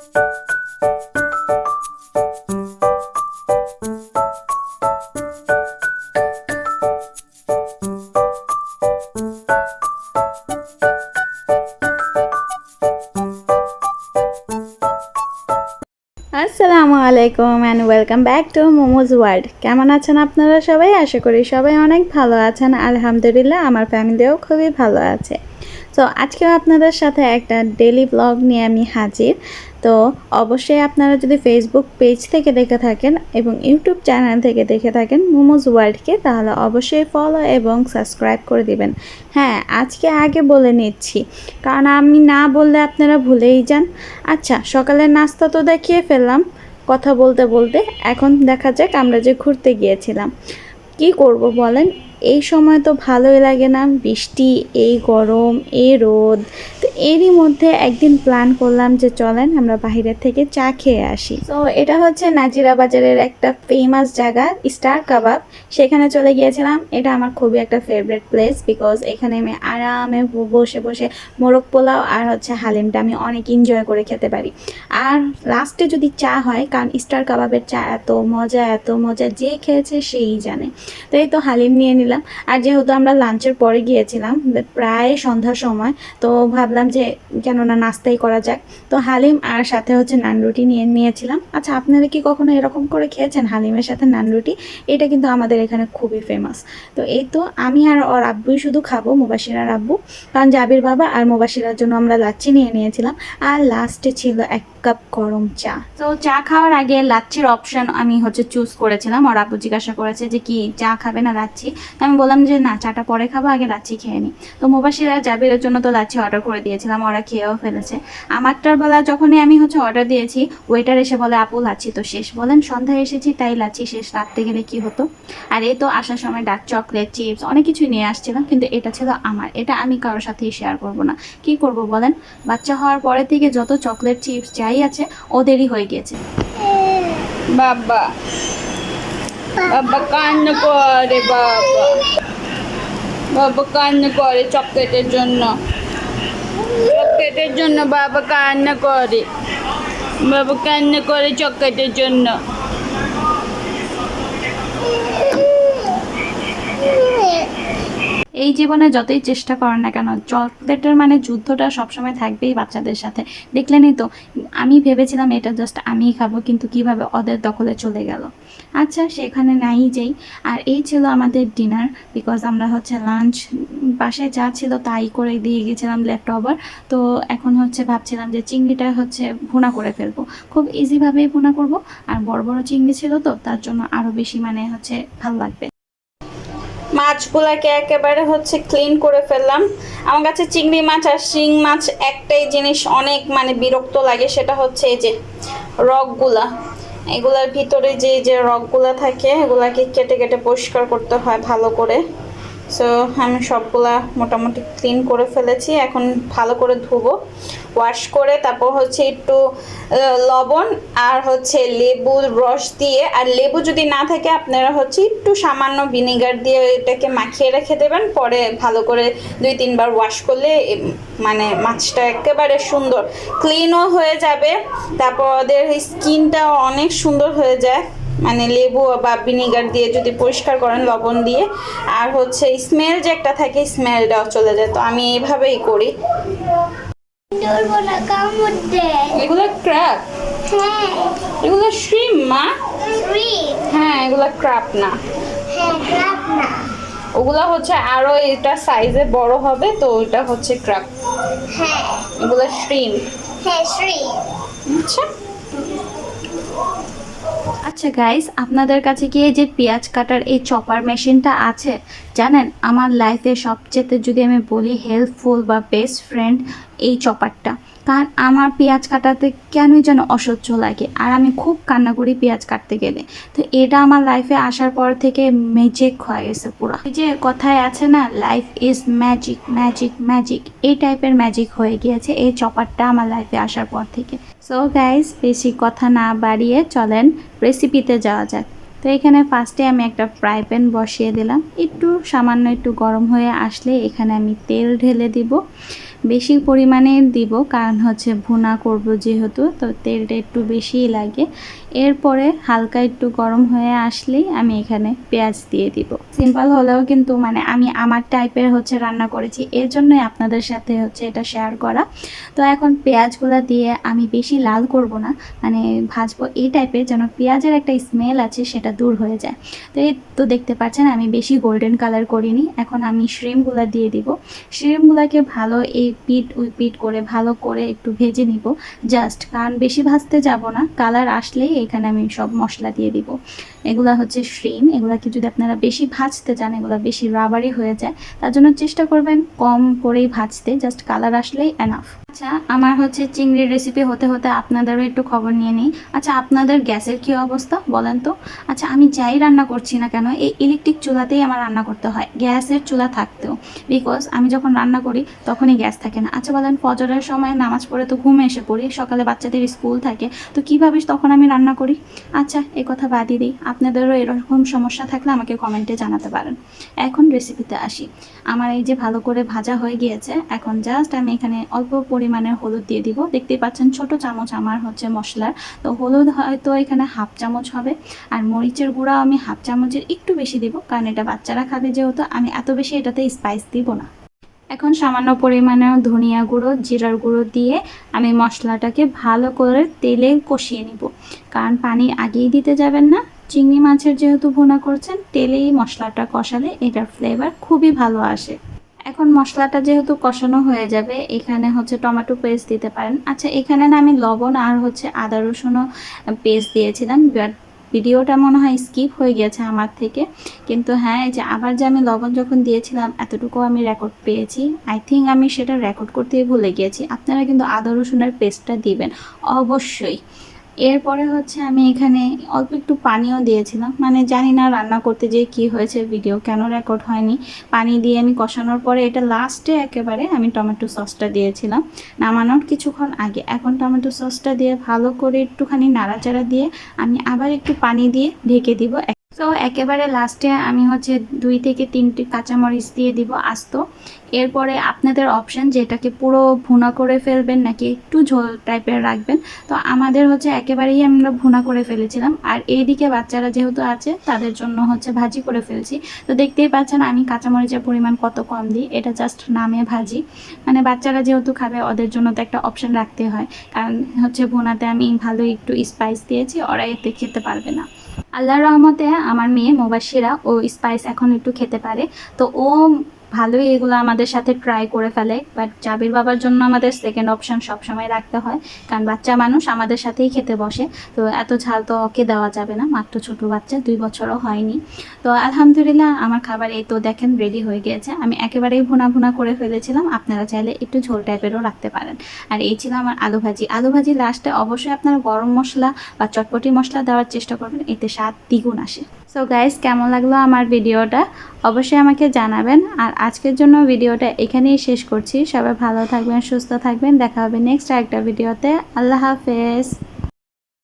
আসসালামু আলাইকুম and welcome back to momos world. কেমন আছেন আপনারা সবাই? আশা করি সবাই অনেক ভালো আছেন। আলহামদুলিল্লাহ, আমার ফ্যামিলিও খুবই ভালো আছে। তো আজকেও আপনাদের সাথে একটা ডেইলি ব্লগ নিয়ে আমি হাজির। তো অবশ্যই আপনারা যদি ফেসবুক পেজ থেকে দেখে থাকেন এবং ইউটিউব চ্যানেল থেকে দেখে থাকেন মোমোজ ওয়ার্ল্ডকে, তাহলে অবশ্যই ফলো এবং সাবস্ক্রাইব করে দিবেন। হ্যাঁ, আজকে আগে বলে নিচ্ছি, কারণ আমি না বললে আপনারা ভুলেই যান। আচ্ছা, সকালের নাস্তা তো দেখিয়ে ফেললাম কথা বলতে বলতে। এখন দেখা যাক আমরা যে ঘুরতে গিয়েছিলাম। কি করব বলেন, এই সময় তো ভালোই লাগে না, বৃষ্টি, এই গরম, এই রোদ। তো এরই মধ্যে একদিন প্ল্যান করলাম যে চলেন আমরা বাইরের থেকে চা খেয়ে আসি। তো এটা হচ্ছে নাজিরা বাজারের একটা ফেমাস জায়গা, স্টার কাবাব। সেখানে চলে গিয়েছিলাম। এটা আমার খুবই একটা ফেভারিট প্লেস, বিকজ এখানে আমি আরামে বসে বসে মোরগ পোলাও আর হচ্ছে হালিমটা আমি অনেক এনজয় করে খেতে পারি। আর লাস্টে যদি চা হয়, কারণ স্টার কাবাবের চা এত মজা, যে খেয়েছে সেই জানে। তো এই তো হালিম নিয়ে নিলাম। আর যেহেতু আমরা লাঞ্চের পরে গিয়েছিলাম, প্রায় সন্ধ্যার সময়, তো ভাবলাম যে কেননা নাস্তাই করা যাক। তো হালিম আর সাথে হচ্ছে নান রুটি নিয়েছিলাম। আচ্ছা, আপনারা কি কখনো এরকম করে খেয়েছেন হালিমের সাথে নান রুটি? এটা কিন্তু আমাদের এখানে খুবই ফেমাস। তো এই তো আমি আর ওর আব্বুই শুধু খাবো, মুবাশিরার আব্বু, কারণ জাবির বাবা আর মুবাশিরার জন্য আমরা লাচ্ছি নিয়েছিলাম। আর লাস্টে ছিল 1 কাপ গরম চা। তো চা খাওয়ার আগে লাচ্ছির অপশন আমি হচ্ছে চুজ করেছিলাম। আর আব্বু জিজ্ঞাসা করেছে যে কি চা খাবে না লাচ্ছি? তো আমি বললাম যে না, চাটা পরে খাবো, আগে লাচ্ছি খেয়ে নিই। তো মুবাশিরা জাবিরের জন্য তো লাচ্ছি অর্ডার করে দিয়েছিলাম, ওরা খেয়েও ফেলেছে। আমারটার বেলা যখনই আমি হচ্ছে অর্ডার দিয়েছি, ওয়েটার এসে বলে আপু লাচ্ছি তো শেষ। বলেন সন্ধ্যায় এসেছি তাই লাচ্ছি শেষ, রাখতে গেলে কি হতো। আর এই তো আসার সময় ডার্ক চকলেট, চিপস অনেক কিছুই নিয়ে আসছিলাম, কিন্তু এটা ছিল আমার, এটা আমি কারোর সাথেই শেয়ার করব না। কি করব বলেন, বাচ্চা হওয়ার পরে থেকে যত চকলেট চিপস যাই আছে ওদেরই হয়ে গিয়েছে। বাবা বাবা কান্না করে, বাবা কান্না করে চকলেটের জন্য, বাবা কান্না করে, বাবা কান্না করে চকলেটের জন্য। এই জীবনে যতই চেষ্টা করেন না কেন, চকলেটের মানে যুদ্ধটা সবসময় থাকবেই বাচ্চাদের সাথে। দেখলেনই তো, আমি ভেবেছিলাম এটা জাস্ট আমিই খাবো, কিন্তু কিভাবে ওদের দখলে চলে গেল। আচ্ছা, সেখানে নাই যাই। আর এই ছিল আমাদের ডিনার, বিকজ আমরা হচ্ছে লাঞ্চ বাসায় যা ছিল তাই করে দিয়ে গেছিলাম লেফট ওভার। তো এখন হচ্ছে ভাবছিলাম যে চিংড়িটা হচ্ছে ভুনা করে ফেলবো, খুব ইজিভাবেই ভুনা করব। আর বড় বড় চিংড়ি ছিল তো, তার জন্য আরও বেশি মানে হচ্ছে ভালো লাগবে। মাছগুলাকে একেবারে হচ্ছে ক্লিন করে ফেললাম। আমার কাছে চিংড়ি মাছ আর শিং মাছ একটাই জিনিস অনেক মানে বিরক্ত লাগে, সেটা হচ্ছে এই যে রগগুলা। এগুলার ভিতরে যে রগগুলা থাকে, এগুলাকে কেটে কেটে পরিষ্কার করতে হয় ভালো করে। সো আমি সবগুলা মোটামুটি ক্লিন করে ফেলেছি। এখন ভালো করে ধুবো, ওয়াশ করে তারপর হচ্ছে একটু লবণ আর হচ্ছে লেবুর রস দিয়ে, আর লেবু যদি না থাকে আপনারা হচ্ছে একটু সামান্য ভিনেগার দিয়ে এটাকে মাখিয়ে রেখে দেবেন। পরে ভালো করে 2-3 বার ওয়াশ করলে মানে মাছটা একেবারে সুন্দর ক্লিনও হয়ে যাবে। তারপর ওদের স্কিনটাও অনেক সুন্দর হয়ে যায়, মানে লেবু বা ভিনেগার দিয়ে যদি পরিষ্কার করেন লবণ দিয়ে। আর হচ্ছে স্মেল যে একটা থাকে, স্মেলটাও চলে যায়। তো আমি এইভাবেই করি। এগুলো ক্র্যাব, এগুলো শ্রিম মা। হ্যাঁ, এগুলো ক্র্যাব না, ওগুলা হচ্ছে আরো এটা সাইজে বড় হবে, তো ওটা হচ্ছে ক্র্যাব। এগুলো শ্রিম। আচ্ছা আচ্ছা গাইস, আপনাদের কাছে কি এই যে পেঁয়াজ কাটার এই চপার মেশিনটা আছে? জানেন, আমার লাইফে সবচেয়ে যদি আমি বলি হেল্পফুল বা বেস্ট ফ্রেন্ড এই চপারটা। কারণ আমার পেঁয়াজ কাটাতে কেনই যেন অসহ্য লাগে, আর আমি খুব কান্না করি পেঁয়াজ কাটতে গেলে। তো এটা আমার লাইফে আসার পর থেকে ম্যাজিক হয়ে গেছে পুরো। এই যে কথায় আছে না, life is magic magic magic, এই টাইপের ম্যাজিক হয়ে গিয়েছে এই চপারটা আমার লাইফে আসার পর থেকে। সো গাইস, বেশি কথা না বাড়িয়ে চলেন রেসিপিতে যাওয়া যাক। তো এখানে ফার্স্টে আমি একটা ফ্রাই প্যান বসিয়ে দিলাম, একটু সামান্য একটু গরম হয়ে আসলে এখানে আমি তেল ঢেলে দিব। বেশি পরিমাণে দিব, কারণ হচ্ছে ভুনা করব যেহেতু, তো তেলটা একটু বেশিই লাগে। এরপরে হালকা একটু গরম হয়ে আসলেই আমি এখানে পেঁয়াজ দিয়ে দিব। সিম্পল হলেও কিন্তু মানে আমি আমার টাইপের হচ্ছে রান্না করেছি, এর জন্যই আপনাদের সাথে হচ্ছে এটা শেয়ার করা। তো এখন পেঁয়াজগুলো দিয়ে আমি বেশি লাল করব না, মানে ভাজবো এই টাইপের যেন পেঁয়াজের একটা স্মেল আছে সেটা দূর হয়ে যায়। তো এই তো দেখতে পাচ্ছেন আমি বেশি গোল্ডেন কালার করিনি। এখন আমি শ্রিমগুলো দিয়ে দিব। শ্রিমগুলোকে ভালো এই পিট ওই পিট করে ভালো করে একটু ভেজে নিব জাস্ট, কারণ বেশি ভাজতে যাব না। কালার আসলেই এখানে আমি সব মশলা দিয়ে দিব। এগুলা হচ্ছে শ্রিম, এগুলাকে যদি আপনারা বেশি ভাজতে চান এগুলো বেশি রাবারি হয়ে যায়, তার জন্য চেষ্টা করবেন কম করেই ভাজতে, জাস্ট কালার আসলেই এনাফ। আচ্ছা, আমার হচ্ছে চিংড়ির রেসিপি হতে হতে আপনাদেরও একটু খবর নিয়ে নিই। আচ্ছা, আপনাদের গ্যাসের কী অবস্থা বলেন তো? আচ্ছা, আমি যাই রান্না করছি না কেন এই ইলেকট্রিক চুলাতেই আমার রান্না করতে হয়, গ্যাসের চুলা থাকতেও, বিকজ আমি যখন রান্না করি তখনই গ্যাস থাকে না। আচ্ছা বলেন, ফজরের সময় নামাজ পড়ে তো ঘুমে এসে পড়ি, সকালে বাচ্চাদের স্কুল থাকে, তো কীভাবে তখন আমি রান্না করি? আচ্ছা, এ কথা বাদই দিই, আপনাদেরও এরকম সমস্যা থাকলে আমাকে কমেন্টে জানাতে পারেন। এখন রেসিপিতে আসি। আমার এই যে ভালো করে ভাজা হয়ে গিয়েছে, এখন জাস্ট আমি এখানে অল্প পরিমাণে হলুদ দিয়ে দিব। দেখতেই পাচ্ছেন ছোট চামচ আমার হচ্ছে মশলার, তো হলুদ হয়তো এখানে হাফ চামচ হবে, আর মরিচের গুঁড়া আমি হাফ চামচের একটু বেশি দিব, কারণ এটা বাচ্চারা খাবে যেহেতু, আমি এত বেশি এটাতে স্পাইস দিব না। এখন সামান্য পরিমাণে ধনিয়া গুঁড়ো, জিরার গুঁড়ো দিয়ে আমি মশলাটাকে ভালো করে তেলে কষিয়ে নিব, কারণ পানি আগেই দিতে যাবেন না। চিংড়ি মাছের যেহেতু ভুনা করছেন, তেলেই মশলাটা কষালে এটার ফ্লেভার খুবই ভালো আসে। এখন মশলাটা যেহেতু কষানো হয়ে যাবে, এখানে হচ্ছে টমেটো পেস্ট দিতে পারেন। আচ্ছা, এখানে না আমি লবণ আর হচ্ছে আদা রসুনও পেস্ট দিয়েছিলাম, বাট ভিডিওটা মনে হয় স্কিপ হয়ে গেছে আমার থেকে। কিন্তু হ্যাঁ, এই যে আবার যে আমি লবণ যখন দিয়েছিলাম এতটুকু আমি রেকর্ড পেয়েছি। আই থিঙ্ক আমি সেটা রেকর্ড করতেই ভুলে গিয়েছি। আপনারা কিন্তু আদা রসুনের পেস্টটা দিবেন অবশ্যই। এরপরে হচ্ছে আমি এখানে অল্প একটু পানিও দিয়েছিলাম, মানে জানি না রান্না করতে যেয়ে কী হয়েছে, ভিডিও কেন রেকর্ড হয়নি। পানি দিয়ে আমি কষানোর পরে এটা লাস্টে একেবারে আমি টমেটো সসটা দিয়েছিলাম নামানোর কিছুক্ষণ আগে। এখন টমেটো সসটা দিয়ে ভালো করে একটুখানি নাড়াচাড়া দিয়ে আমি আবার একটু পানি দিয়ে ঢেকে দিব। তো একেবারে লাস্টে আমি হচ্ছে 2 থেকে 3টি কাঁচামরিচ দিয়ে দিব আস্ত। এরপরে আপনাদের অপশান যে এটাকে পুরো ভুনা করে ফেলবেন নাকি একটু ঝোল টাইপের রাখবেন। তো আমাদের হচ্ছে একেবারেই আমরা ভুনা করে ফেলেছিলাম, আর এইদিকে বাচ্চারা যেহেতু আছে তাদের জন্য হচ্ছে ভাজি করে ফেলছি। তো দেখতেই পাচ্ছেন আমি কাঁচামরিচের পরিমাণ কত কম দিই, এটা জাস্ট নামে ভাজি। মানে বাচ্চারা যেহেতু খাবে ওদের জন্য তো একটা অপশান রাখতে হয়, কারণ হচ্ছে ভুনাতে আমি ভালো একটু স্পাইস দিয়েছি, ওরা এতে খেতে পারবে না। আল্লাহর রহমতে আমার মেয়ে মুবাশিরা ও স্পাইস এখন একটু খেতে পারে, তো ও ভালোই এগুলো আমাদের সাথে ট্রাই করে ফেলে। বাট জাবির বাবার জন্য আমাদের সেকেন্ড অপশান সবসময় রাখতে হয়, কারণ বাচ্চা মানুষ আমাদের সাথেই খেতে বসে, তো এত ঝাল তো ওকে দেওয়া যাবে না, মাত্র ছোটো বাচ্চা, 2 বছরও হয়নি। তো আলহামদুলিল্লাহ আমার খাবার এই তো দেখেন রেডি হয়ে গিয়েছে। আমি একেবারেই ভুনা ভুনা করে ফেলেছিলাম, আপনারা চাইলে একটু ঝোল টাইপেরও রাখতে পারেন। আর এই ছিল আমার আলু ভাজি। আলু ভাজি লাস্টে অবশ্যই আপনারা গরম মশলা বা চটপটি মশলা দেওয়ার চেষ্টা করবেন, এতে স্বাদ দ্বিগুণ আসে। সো গাইস, কেমন লাগলো আমার ভিডিওটা অবশ্যই আমাকে জানাবেন। আর আজকের জন্য ভিডিওটা এখানেই শেষ করছি। সবাই ভালো থাকবেন, সুস্থ থাকবেন, দেখা হবে নেক্সট আরেকটা ভিডিওতে। আল্লাহ হাফেজ।